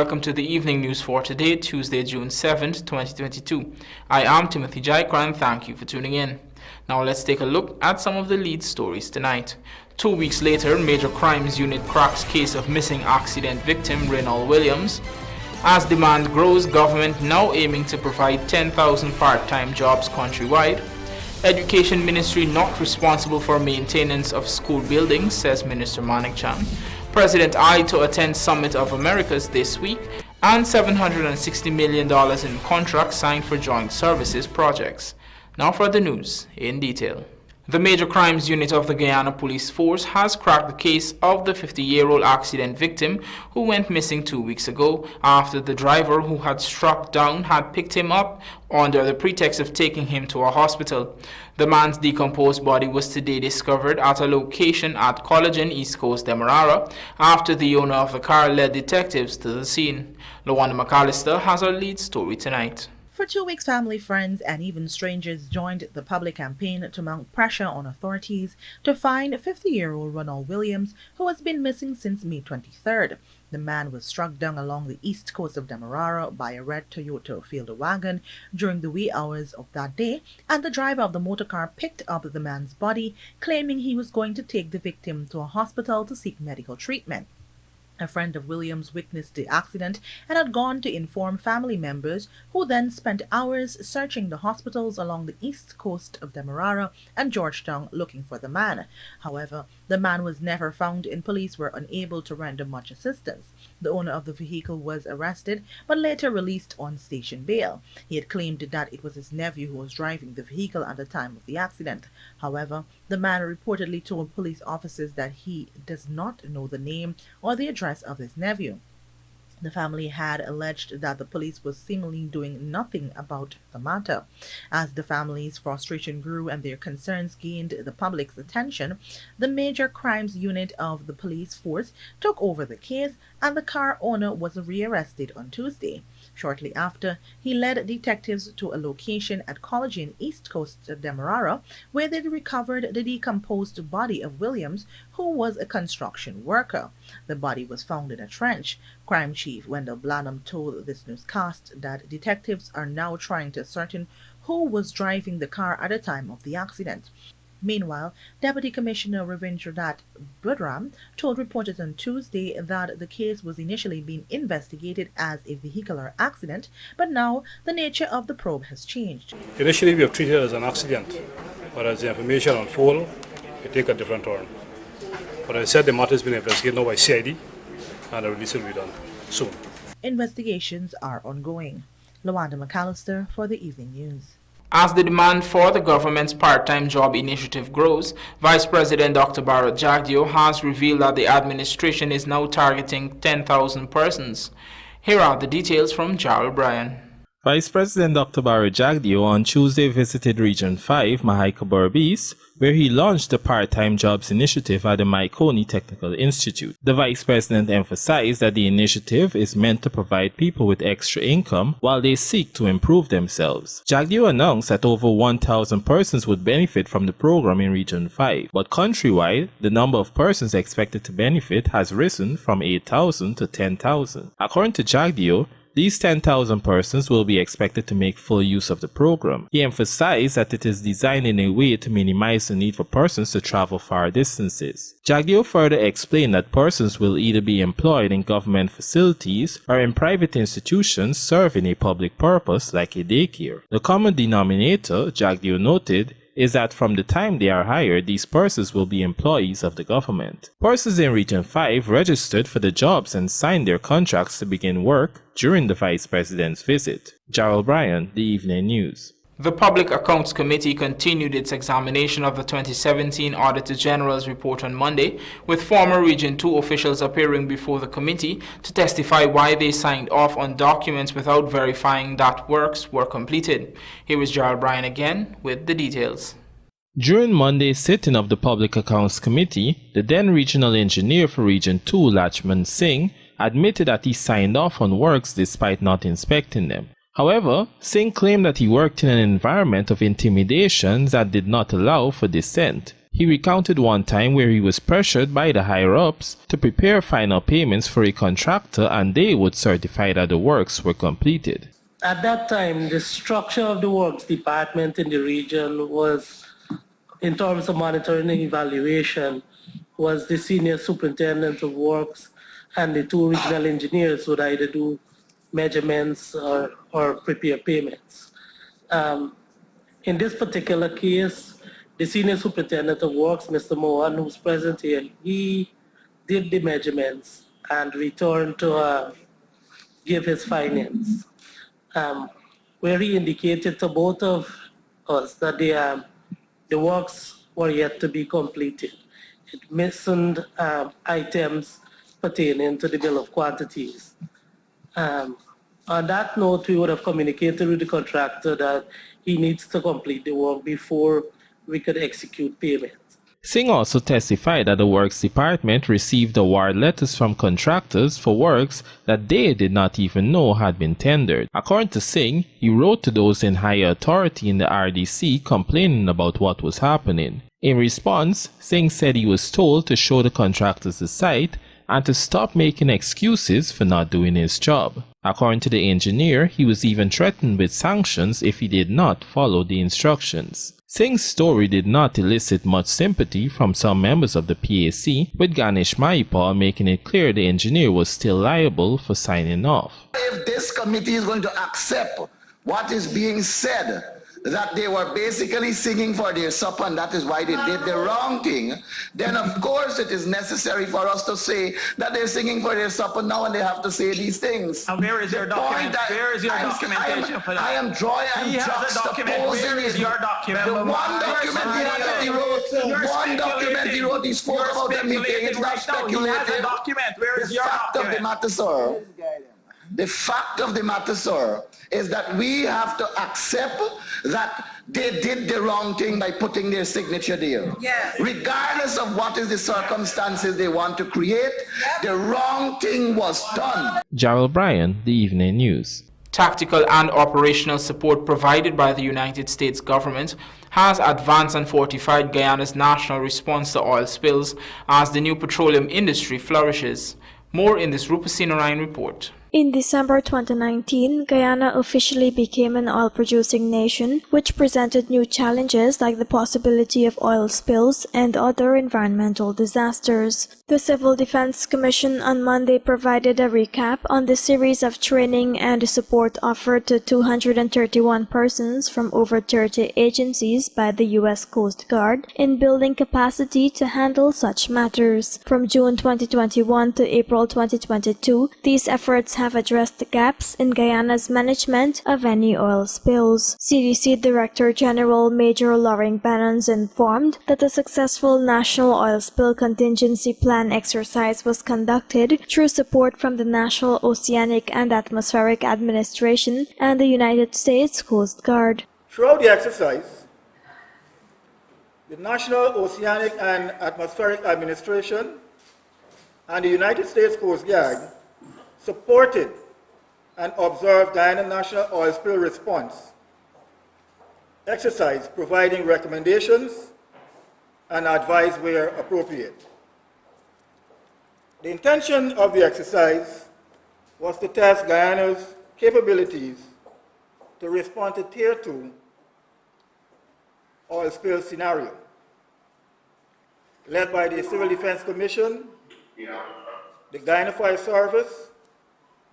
Welcome to the evening news for today, Tuesday, June 7th, 2022. I am Timothy Jaikra and thank you for tuning in. Now let's take a look at some of the lead stories tonight. 2 weeks later, Major Crimes Unit cracks case of missing accident victim REONOL Williams. As demand grows, government now aiming to provide 10,000 part-time jobs countrywide. Education Ministry not responsible for maintenance of school buildings, says Minister MANICKCHAND. President eyed to attend Summit of Americas this week, and $760 million in contracts signed for joint services projects. Now for the news in detail. The Major Crimes Unit of the Guyana Police Force has cracked the case of the 50-year-old accident victim who went missing 2 weeks ago after the driver who had struck down had picked him up under the pretext of taking him to a hospital. The man's decomposed body was today discovered at a location at College in East Coast Demerara after the owner of the car led detectives to the scene. Lawanda McAllister has our lead story tonight. For 2 weeks, family, friends, and even strangers joined the public campaign to mount pressure on authorities to find 50-year-old REONOL Williams, who has been missing since May 23rd. The man was struck down along the east coast of Demerara by a red Toyota Fielder wagon during the wee hours of that day, and the driver of the motorcar picked up the man's body, claiming he was going to take the victim to a hospital to seek medical treatment. A friend of Williams witnessed the accident and had gone to inform family members, who then spent hours searching the hospitals along the east coast of Demerara and Georgetown looking for the man. However, the man was never found and police were unable to render much assistance. The owner of the vehicle was arrested but later released on station bail. He had claimed that it was his nephew who was driving the vehicle at the time of the accident. However, the man reportedly told police officers that he does not know the name or the address of his nephew. The family had alleged that the police was seemingly doing nothing about the matter. As the family's frustration grew and their concerns gained the public's attention, the Major Crimes Unit of the police force took over the case, and the car owner was rearrested on Tuesday. Shortly after, he led detectives to a location at College in East Coast Demerara, where they recovered the decomposed body of Williams, who was a construction worker. The body was found in a trench. Crime Chief Wendell Blanham told this newscast that detectives are now trying to ascertain who was driving the car at the time of the accident. Meanwhile, Deputy Commissioner Ravindranath Budram told reporters on Tuesday that the case was initially being investigated as a vehicular accident, but now the nature of the probe has changed. Initially, we have treated it as an accident, but as the information unfolds, it takes a different turn. But as I said, the matter has been investigated now by CID, and a release will be done soon. Investigations are ongoing. Lawanda McAllister for the Evening News. As the demand for the government's part-time job initiative grows, Vice President Dr. Bharat Jagdeo has revealed that the administration is now targeting 10,000 persons. Here are the details from Jarrell Bryan. Vice President Dr. Bharat Jagdeo on Tuesday visited Region 5, Mahika-Berbice, where he launched the PartTime Jobs Initiative at the Maikoni Technical Institute. The Vice President emphasized that the initiative is meant to provide people with extra income while they seek to improve themselves. Jagdeo announced that over 1,000 persons would benefit from the program in Region 5, but countrywide, the number of persons expected to benefit has risen from 8,000 to 10,000. According to Jagdeo, these 10,000 persons will be expected to make full use of the program. He emphasized that it is designed in a way to minimize the need for persons to travel far distances. Jagdeo further explained that persons will either be employed in government facilities or in private institutions serving a public purpose like a daycare. The common denominator, Jagdeo noted, is that from the time they are hired, these persons will be employees of the government. Persons in Region 5 registered for the jobs and signed their contracts to begin work during the Vice President's visit. Jarrell Bryan, The Evening News. The Public Accounts Committee continued its examination of the 2017 Auditor General's report on Monday, with former Region 2 officials appearing before the committee to testify why they signed off on documents without verifying that works were completed. Here is Jarrell Bryan again with the details. During Monday's sitting of the Public Accounts Committee, the then Regional Engineer for Region 2, Lachman Singh, admitted that he signed off on works despite not inspecting them. However, Singh claimed that he worked in an environment of intimidation that did not allow for dissent. He recounted one time where he was pressured by the higher-ups to prepare final payments for a contractor and they would certify that the works were completed. At that time, the structure of the works department in the region was, in terms of monitoring and evaluation, was the senior superintendent of works and the two regional engineers would either do measurements or prepare payments. In this particular case, the senior superintendent of works, Mr. Mohan, who's present here, he did the measurements and returned to give his findings, where he indicated to both of us that the works were yet to be completed. It mentioned items pertaining to the bill of quantities. On that note, we would have communicated with the contractor that he needs to complete the work before we could execute payment. Singh also testified that the Works Department received award letters from contractors for works that they did not even know had been tendered. According to Singh, he wrote to those in higher authority in the RDC complaining about what was happening. In response, Singh said he was told to show the contractors the site and to stop making excuses for not doing his job. According to the engineer, he was even threatened with sanctions if he did not follow the instructions. Singh's story did not elicit much sympathy from some members of the PAC, with Ganesh Mahipal making it clear the engineer was still liable for signing off. If this committee is going to accept what is being said, that they were basically singing for their supper and that is why they did the wrong thing, then of course it is necessary for us to say that they're singing for their supper now and they have to say these things. And where is your document? Where is your documentation for that? I am drawing, I'm juxtaposing Where is your document? The one document he had that he wrote, one document he wrote, he spoke about the meeting, it's not speculative. He has a document. Where is your document? The fact of the matter, sir, is that we have to accept that they did the wrong thing by putting their signature there. Yes. Regardless of what is the circumstances they want to create, the wrong thing was done. Jarrell Bryan, The Evening News. Tactical and operational support provided by the United States government has advanced and fortified Guyana's national response to oil spills as the new petroleum industry flourishes. More in this Rupasina Ryan report. In December 2019, Guyana officially became an oil-producing nation, which presented new challenges like the possibility of oil spills and other environmental disasters. The Civil Defense Commission on Monday provided a recap on the series of training and support offered to 231 persons from over 30 agencies by the U.S. Coast Guard in building capacity to handle such matters. From June 2021 to April 2022, these efforts have addressed gaps in Guyana's management of any oil spills. CDC Director General Major Loring Bannons informed that a successful National Oil Spill Contingency Plan exercise was conducted through support from the National Oceanic and Atmospheric Administration and the United States Coast Guard. Throughout the exercise, the National Oceanic and Atmospheric Administration and the United States Coast Guard supported and observed Guyana National Oil Spill Response exercise, providing recommendations and advice where appropriate. The intention of the exercise was to test Guyana's capabilities to respond to Tier 2 oil spill scenario, led by the Civil Defense Commission, the Guyana Fire Service,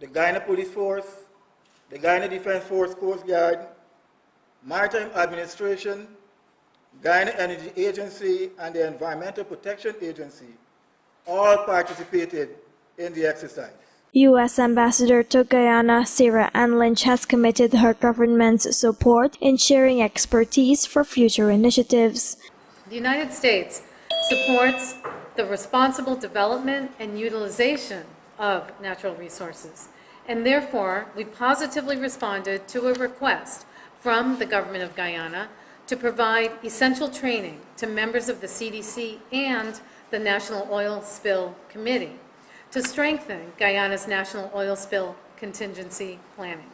the Guyana Police Force, the Guyana Defense Force Coast Guard, Maritime Administration, Guyana Energy Agency, and the Environmental Protection Agency all participated in the exercise. U.S. Ambassador to Guyana Sarah Ann Lynch has committed her government's support in sharing expertise for future initiatives. The United States supports the responsible development and utilization of natural resources, and therefore we positively responded to a request from the government of Guyana to provide essential training to members of the CDC and the National Oil Spill Committee to strengthen Guyana's national oil spill contingency planning.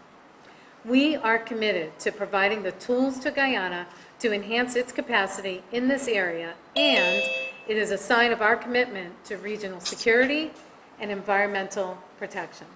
We are committed to providing the tools to Guyana to enhance its capacity in this area, and it is a sign of our commitment to regional security and environmental protection.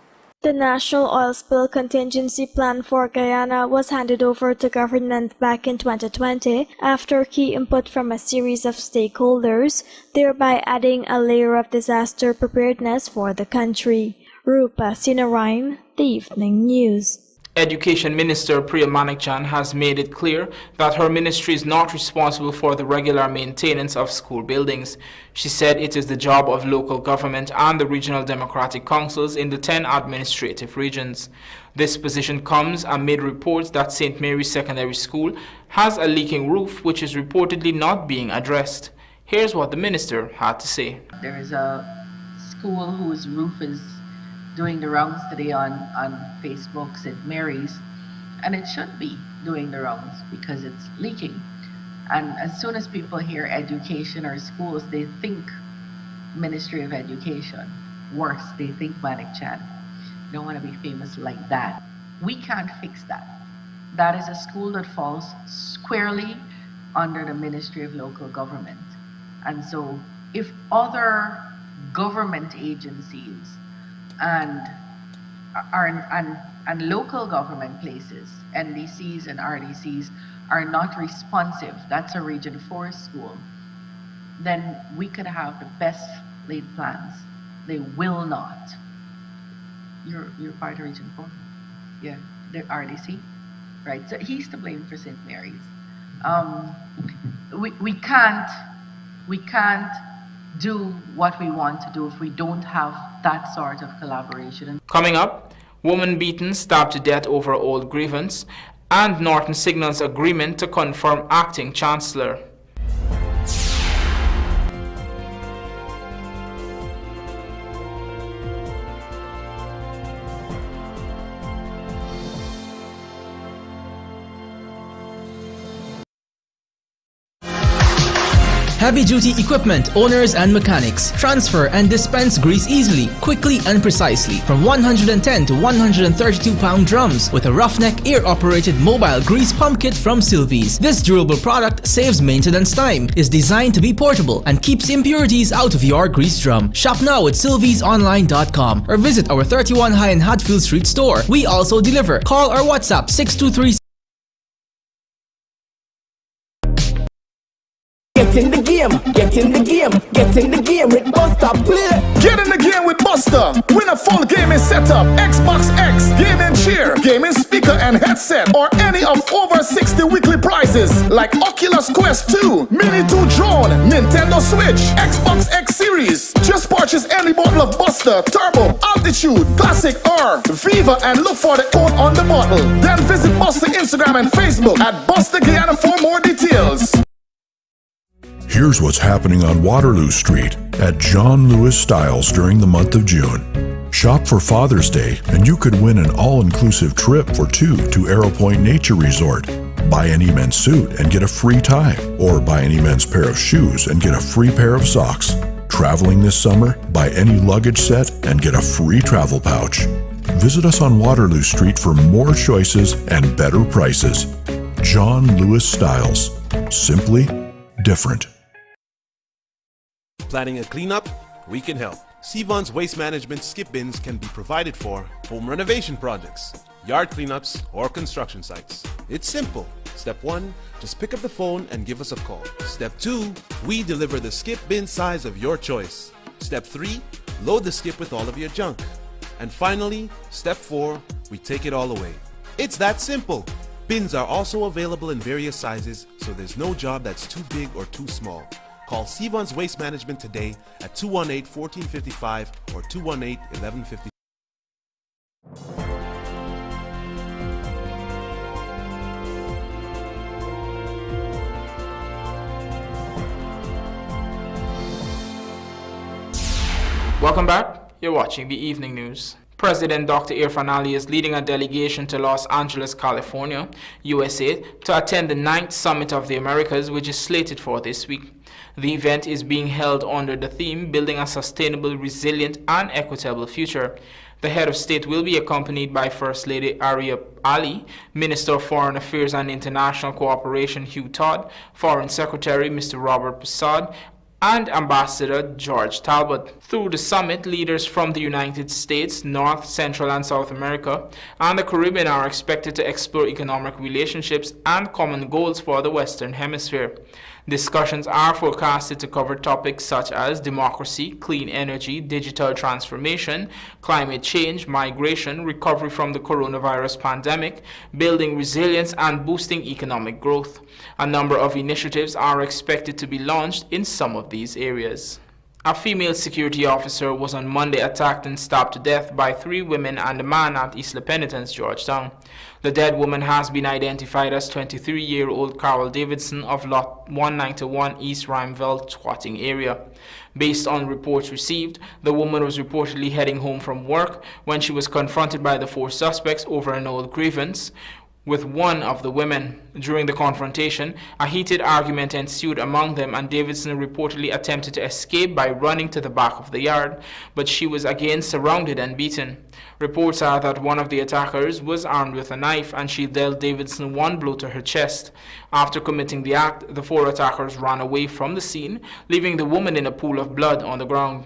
The National Oil Spill Contingency Plan for Guyana was handed over to government back in 2020 after key input from a series of stakeholders, thereby adding a layer of disaster preparedness for the country. Rupa Sinarayan, The Evening News. Education Minister Priya MANICKCHAND has made it clear that her ministry is not responsible for the regular maintenance of school buildings. She said it is the job of local government and the regional democratic councils in the 10 administrative regions. This position comes amid reports that St. Mary's Secondary School has a leaking roof which is reportedly not being addressed. Here's what the minister had to say. There is a school whose roof is doing the rounds today on Facebook, St. Mary's, and it should be doing the rounds because it's leaking. And as soon as people hear education or schools, they think Ministry of Education. Worse, they think MANICKCHAND. Don't want to be famous like that. We can't fix that. That is a school that falls squarely under the Ministry of Local Government. And so if other government agencies and local government places, NDCs and RDCs, are not responsive, that's a Region 4 school, then we could have the best laid plans. They will not. You're part of Region 4? Yeah, the RDC, right? So he's to blame for St. Mary's. We can't do what we want to do if we don't have that sort of collaboration. Coming up, woman beaten, stabbed to death over old grievance, and Norton signals agreement to confirm acting chancellor. Heavy-duty equipment owners and mechanics transfer and dispense grease easily, quickly and precisely from 110 to 132 pound drums with a roughneck air-operated mobile grease pump kit from Sylvies. This durable product saves maintenance time, is designed to be portable, and keeps impurities out of your grease drum. Shop now at sylviesonline.com or visit our 31 High and Hatfield Street store. We also deliver. Call or WhatsApp 623. Get in the game, get in the game, get in the game with Buster, play. Get in the game with Buster. Win a full gaming setup, Xbox X, gaming chair, gaming speaker and headset, or any of over 60 weekly prizes like Oculus Quest 2, Mini 2 drone, Nintendo Switch, Xbox X Series. Just purchase any bottle of Buster, Turbo, Altitude, Classic, or Viva and look for the code on the bottle. Then visit Buster Instagram and Facebook at Buster Guyana for more details. Here's what's happening on Waterloo Street at John Lewis Styles during the month of June. Shop for Father's Day and you could win an all-inclusive trip for two to Arrow Point Nature Resort. Buy any men's suit and get a free tie, or buy any men's pair of shoes and get a free pair of socks. Traveling this summer? Buy any luggage set and get a free travel pouch. Visit us on Waterloo Street for more choices and better prices. John Lewis Styles. Simply different. Planning a cleanup? We can help. Sevon's Waste Management skip bins can be provided for home renovation projects, yard cleanups, or construction sites. It's simple. Step 1, just pick up the phone and give us a call. Step 2, we deliver the skip bin size of your choice. Step 3, load the skip with all of your junk. And finally, step 4, we take it all away. It's that simple. Bins are also available in various sizes, so there's no job that's too big or too small. Call Sevon's Waste Management today at 218-1455 or 218-1150. Welcome back. You're watching the Evening News. President Dr. Irfan Ali is leading a delegation to Los Angeles, California, USA, to attend the 9th Summit of the Americas, which is slated for this week. The event is being held under the theme, Building a Sustainable, Resilient, and Equitable Future. The head of state will be accompanied by First Lady Arya Ali, Minister of Foreign Affairs and International Cooperation Hugh Todd, Foreign Secretary Mr. Robert Prasad, and Ambassador George Talbot. Through the summit, leaders from the United States, North, Central and South America, and the Caribbean are expected to explore economic relationships and common goals for the Western Hemisphere. Discussions are forecasted to cover topics such as democracy, clean energy, digital transformation, climate change, migration, recovery from the coronavirus pandemic, building resilience, and boosting economic growth. A number of initiatives are expected to be launched in some of these areas. A female security officer was on Monday attacked and stabbed to death by 3 women and a man at Isla Penitence, Georgetown. The dead woman has been identified as 23-year-old Carol Davidson of Lot 191 East Rhymeville squatting area. Based on reports received, the woman was reportedly heading home from work when she was confronted by the 4 suspects over an old grievance with one of the women. During the confrontation, a heated argument ensued among them, and Davidson reportedly attempted to escape by running to the back of the yard, but she was again surrounded and beaten. Reports are that one of the attackers was armed with a knife, and she dealt Davidson 1 blow to her chest. After committing the act, the 4 attackers ran away from the scene, leaving the woman in a pool of blood on the ground.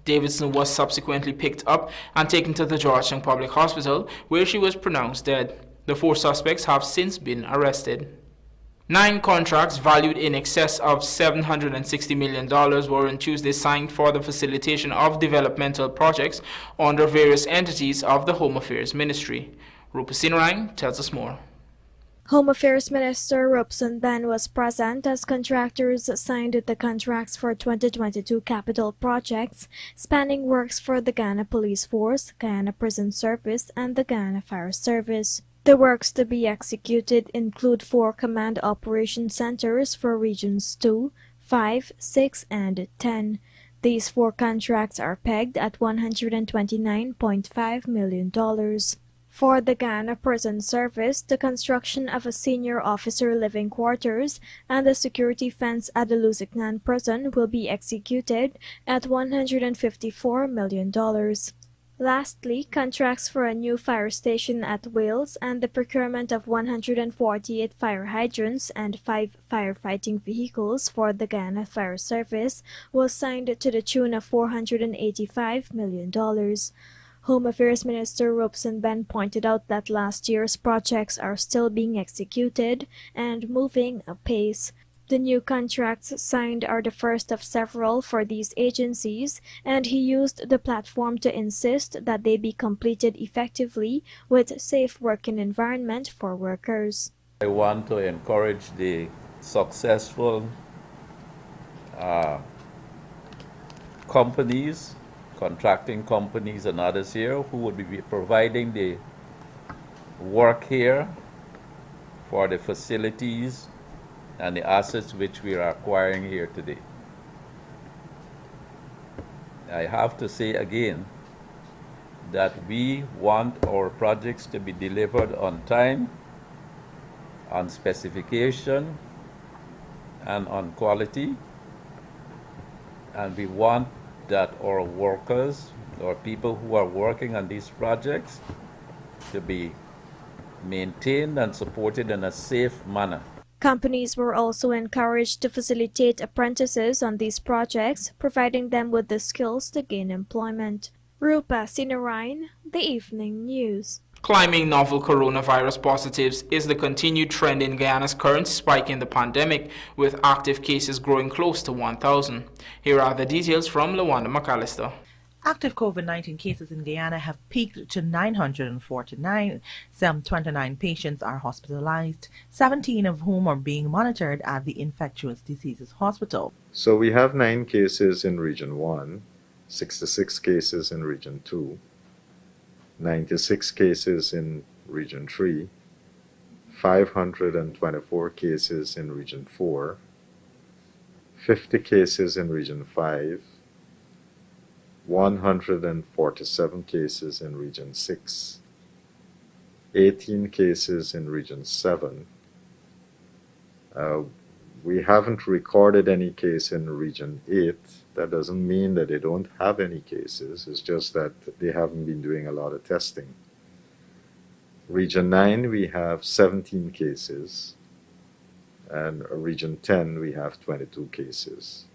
Davidson was subsequently picked up and taken to the Georgetown Public Hospital, where she was pronounced dead. The 4 suspects have since been arrested. 9 contracts valued in excess of $760 million were on Tuesday signed for the facilitation of developmental projects under various entities of the Home Affairs Ministry. Rupa Sinrang tells us more. Home Affairs Minister Robson Ben was present as contractors signed the contracts for 2022 capital projects spanning works for the Ghana Police Force, Guyana Prison Service, and the Ghana Fire Service. The works to be executed include 4 command operation centers for Regions 2, 5, 6, and 10. These 4 contracts are pegged at $129.5 million. For the Ghana Prison Service, the construction of a senior officer living quarters and a security fence at the Lusignan prison will be executed at $154 million. Lastly, contracts for a new fire station at Wales and the procurement of 148 fire hydrants and 5 firefighting vehicles for the Ghana Fire Service was signed to the tune of $485 million. Home Affairs Minister Robson Ben pointed out that last year's projects are still being executed and moving apace. The new contracts signed are the first of several for these agencies, and he used the platform to insist that they be completed effectively with safe working environment for workers. I want to encourage the successful companies, contracting companies and others here who would be providing the work here for the facilities and the assets which we are acquiring here today. I have to say again that we want our projects to be delivered on time, on specification, and on quality, and we want that our workers or people who are working on these projects to be maintained and supported in a safe manner. Companies were also encouraged to facilitate apprentices on these projects, providing them with the skills to gain employment. Rupa Sinarain, The Evening News. Climbing novel coronavirus positives is the continued trend in Guyana's current spike in the pandemic, with active cases growing close to 1,000. Here are the details from Lawanda McAllister. Active COVID-19 cases in Guyana have peaked to 949. Some 29 patients are hospitalized, 17 of whom are being monitored at the Infectious Diseases Hospital. So we have 9 cases in Region 1, 66 cases in Region 2, 96 cases in Region 3, 524 cases in Region 4, 50 cases in Region 5, 147 cases in Region 6, 18 cases in Region 7. We haven't recorded any case in Region 8, That doesn't mean that they don't have any cases. It's just that they haven't been doing a lot of testing. Region 9, we have 17 cases, and Region 10, we have 22 cases.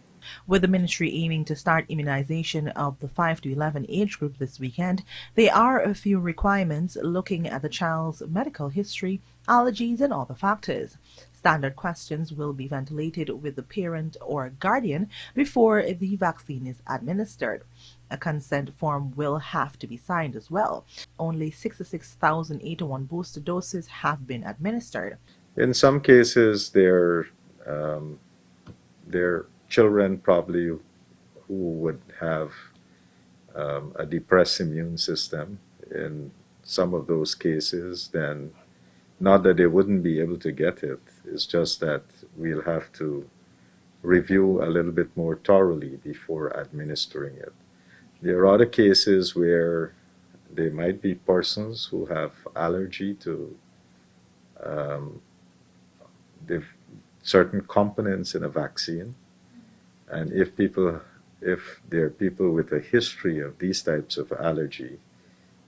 With the ministry aiming to start immunization of the 5 to 11 age group this weekend, there are a few requirements looking at the child's medical history, allergies, and other factors. Standard questions will be ventilated with the parent or guardian before the vaccine is administered. A consent form will have to be signed as well. Only 66,081 booster doses have been administered. In some cases, they're children probably who would have a depressed immune system. In some of those cases, then not that they wouldn't be able to get it, it's just that we'll have to review a little bit more thoroughly before administering it. There are other cases where there might be persons who have allergy to certain components in a vaccine. And if there are people with a history of these types of allergy,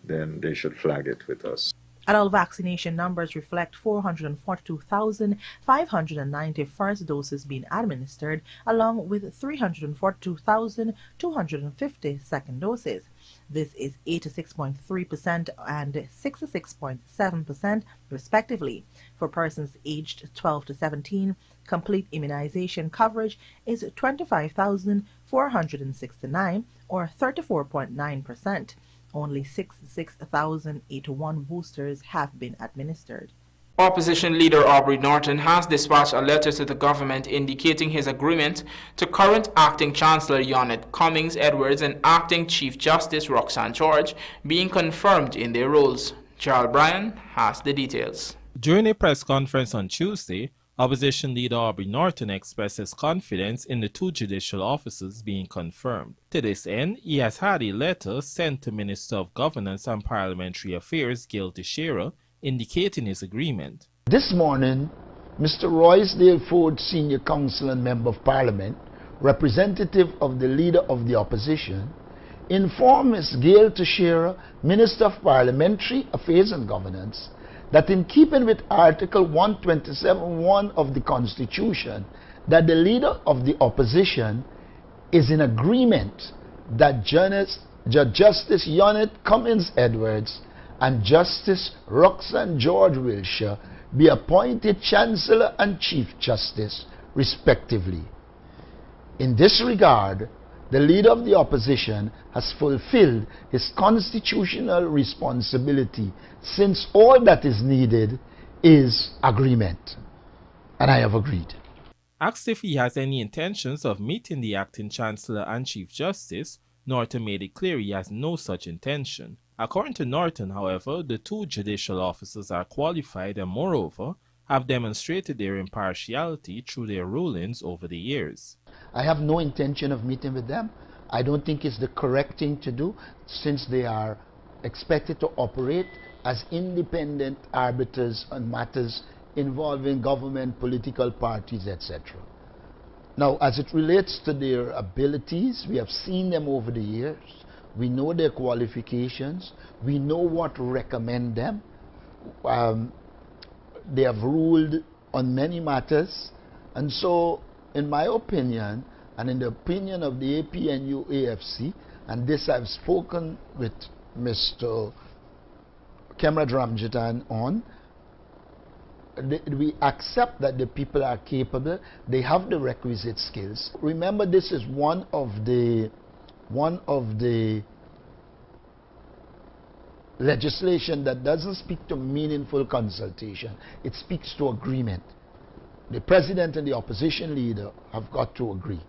then they should flag it with us. Adult vaccination numbers reflect 442,590 first doses being administered, along with 342,250 second doses. This is 86.3% and 66.7% respectively. For persons aged 12 to 17, complete immunization coverage is 25,469 or 34.9%. Only 66,081 boosters have been administered. Opposition leader Aubrey Norton has dispatched a letter to the government indicating his agreement to current Acting Chancellor Yonette Cummings Edwards and Acting Chief Justice Roxanne George being confirmed in their roles. Charles Bryan has the details. During a press conference on Tuesday, Opposition leader Aubrey Norton expressed his confidence in the two judicial officers being confirmed. To this end, he has had a letter sent to Minister of Governance and Parliamentary Affairs Gail Teixeira indicating his agreement. This morning, Mr. Roysdale Ford, Senior Counsel and Member of Parliament, representative of the Leader of the Opposition, informed Ms. Gail Teixeira, Minister of Parliamentary Affairs and Governance, that in keeping with Article 127(1) of the Constitution, that the Leader of the Opposition is in agreement that Justice Yonette Cummings Edwards and Justice Roxanne George Wilshire be appointed Chancellor and Chief Justice, respectively. In this regard, the Leader of the Opposition has fulfilled his constitutional responsibility, since all that is needed is agreement. And I have agreed. Asked if he has any intentions of meeting the Acting Chancellor and Chief Justice, Norton made it clear he has no such intention. According to Norton, however, the two judicial officers are qualified and moreover have demonstrated their impartiality through their rulings over the years. I have no intention of meeting with them. I don't think it's the correct thing to do, since they are expected to operate as independent arbiters on matters involving government, political parties, etc. Now, as it relates to their abilities, we have seen them over the years. We know their qualifications. We know what to recommend them. They have ruled on many matters. And so, in my opinion, and in the opinion of the APNU AFC, and this I've spoken with Mr. Kemrad Ramjitan on, we accept that the people are capable, they have the requisite skills. Remember, this is one of the legislation that doesn't speak to meaningful consultation. It speaks to agreement. The President and the opposition leader have got to agree.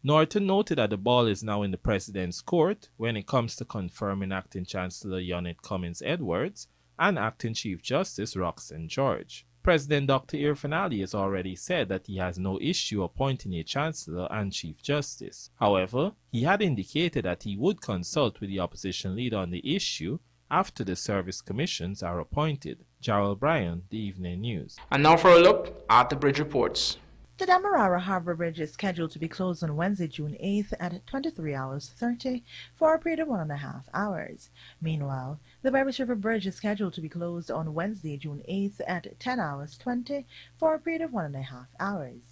Norton noted that the ball is now in the President's court when it comes to confirming Acting Chancellor Yonette Cummings Edwards and Acting Chief Justice Roxanne George. President Dr. Irfan Ali has already said that he has no issue appointing a Chancellor and Chief Justice. However, he had indicated that he would consult with the opposition leader on the issue after the service commissions are appointed. Gerald Bryan, The Evening News. And now for a look at the bridge reports. The Demerara Harbour Bridge is scheduled to be closed on Wednesday, June 8th at 23 hours 30 for a period of 1.5 hours. Meanwhile, the Berbers River Bridge is scheduled to be closed on Wednesday, June 8th at 10 hours 20 for a period of 1.5 hours.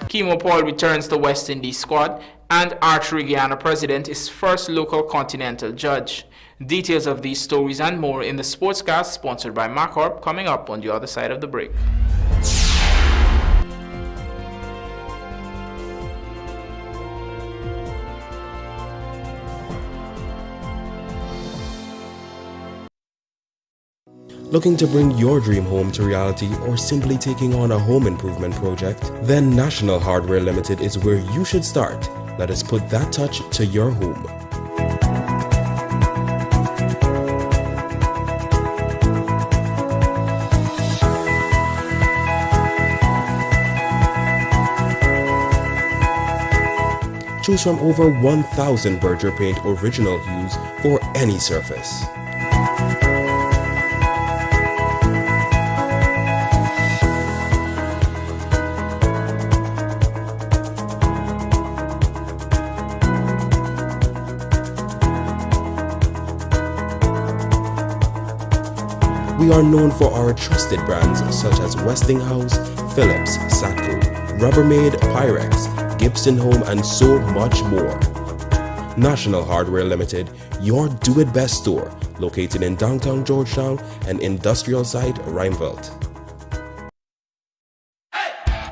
Kimo Paul returns to West Indies squad, and Archery Guyana president is first local continental judge. Details of these stories and more in the Sportscast sponsored by MacCorp coming up on the other side of the break. Looking to bring your dream home to reality or simply taking on a home improvement project? Then National Hardware Limited is where you should start. Let us put that touch to your home. Choose from over 1,000 Berger Paint original hues for any surface. We are known for our trusted brands such as Westinghouse, Philips, Satco, Rubbermaid, Pyrex, Gibson Home, and so much more. National Hardware Limited, your do-it-best store, located in downtown Georgetown and industrial site Rijnveld.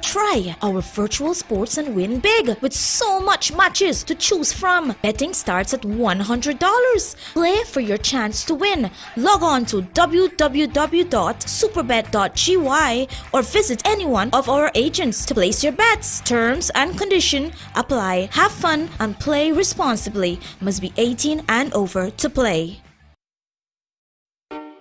Try our virtual sports and win big with so much matches to choose from. Betting starts at $100. Play for your chance to win. Log on to www.superbet.gy or visit any one of our agents to place your bets. Terms and conditions apply. Have fun and play responsibly. Must be 18 and over to play.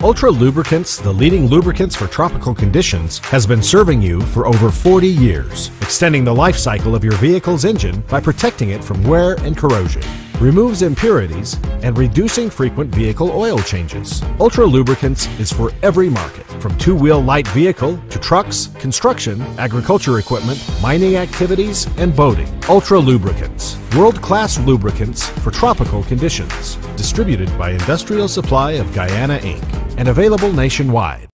Ultra Lubricants, the leading lubricants for tropical conditions, has been serving you for over 40 years, extending the life cycle of your vehicle's engine by protecting it from wear and corrosion, removes impurities, and reducing frequent vehicle oil changes. Ultra Lubricants is for every market, from two-wheel light vehicle to trucks, construction, agriculture equipment, mining activities, and boating. Ultra Lubricants, world-class lubricants for tropical conditions, distributed by Industrial Supply of Guyana, Inc., and available nationwide.